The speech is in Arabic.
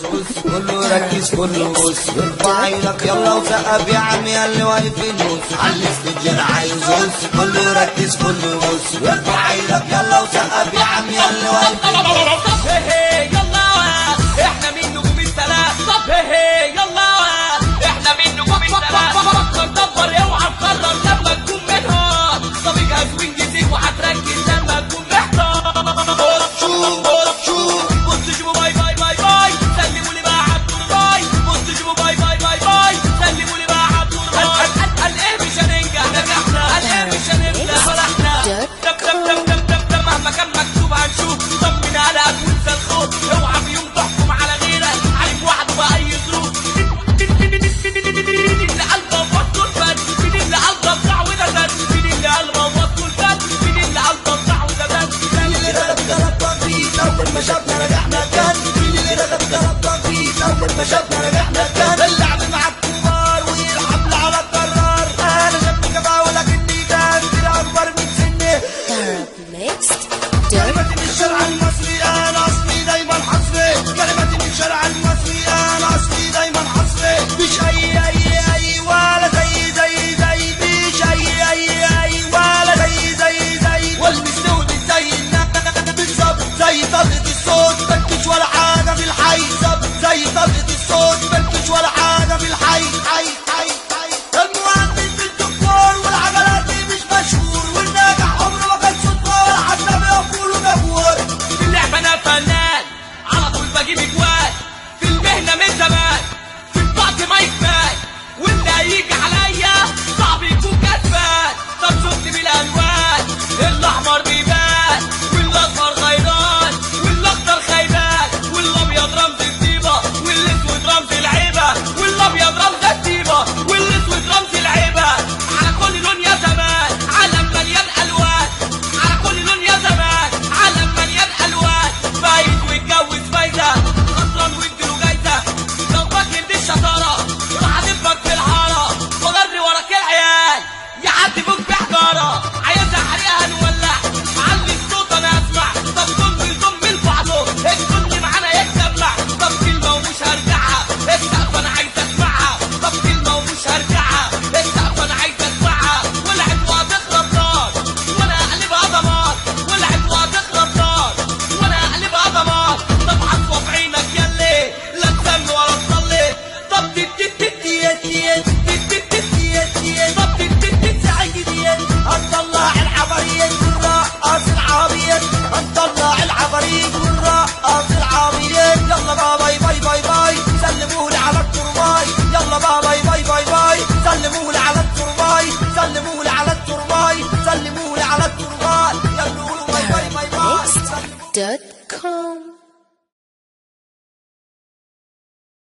كله ركز كله بص ارفع ايدك يلا وسقف يا عم يا اللي واقف في النص على الاستديو انا عايز بص كله ركز كله بص ارفع ايدك يلا وسقف يا عم يا اللي واقف في النص يلا احنا من نجوم الثلاث يلا احنا من نجوم الثلاث فكر دبر اوعى تقرر لما تكون منها طب اجهز وانجزك وهتركز لما تكون محتار بص شوف بص شوفوا باي باي باي باي سلموا لي بقى عالدور باي بص شوفوا باي باي باي باي سلموا لي بقى عالدور باي قال ايه مش هننجح نجحنا قال ايه مش هنبلع فرحنا دب مهما كان مكتوب هنشوف طمن على وانسى الخوف اوعى في يوم تحكم على غيرك عليك وحده بأي ظروف مين اللي قلبه وبطه الفن مين اللي قلبه بتاع وده زن مين اللي قلبه وبطه الفن مين اللي قلبه بتاع وده زن مين اللي رغب تنفيذ اول ما شافنا نجحنا كان مين اللي رغب تنفيذ اول ما شافنا نجحنا كان اللعب مع الكبار والحبل على القرار انا شاب جبا ولكني كان كده اكبر من سني كلمتي من الشرع المصري انا اصلي دايما حصري كلمتي من الشرع المصري انا اصلي دايما حصري مش اي ولا زي مش اي ولا زي والمستودع زي النبي بالظبط زي طلقة الصوت بنكش ولا حاجة في الحي بالظبط زي طلقة الصوت بنكش ولا حاجة في الحي حي المهندس بالدكتور والعجلات دي مش مشهور والناجح عمره ما كان صدفة ولا حتى بيقول جبور في اللعبة انا فنان على طول بجيب اجوال في المهنة من زمان في الوقت ما يكفاش واللي هيجي عليا صعب يكون كسبان طب شفت بالالوان الاحمر بيبان والاصفر غيران والاخضر خيبان والابيض رمز الطيبة والاسود رمز العيبة والابيض رمز الطيبة والاسود رمز العيبة على كل لون يا زمان عالم مليان الوان على كل لون يا زمان عالم مليان الوان فايز ويتجوز فايزة خسران ويديله جايزة لو فاكر دي الشطارة راح هتفك في الحارة وجري وراك العيال يعدي فوق بحجارة عايزها حريقة هنولع علي الصوت انا اسمع طب ضم لبعضه الكل معانا يتجمع طب كلمة ومش هرجعها السقف انا عايز اسمعها طب كلمة ومش هرجعها السقف انا عايز اسمعها والعب وهتخرب نار وانا اقلبها دمار والعب وهتخرب نار وانا اقلبها دمار طب عصوة في عينك ياللي لا تسمي ولا تصلي طب هنطلع العفاريت والرقاص العربيات هنطلع العفاريت والرقاص العربيات يلا باي باي باي باي سلموا لي على الترباي يلا باي باي باي باي سلموا لي على الترباي سلموا لي على الترباي سلموا لي على الترباي يلا قولوا باي باي باي باي Next.com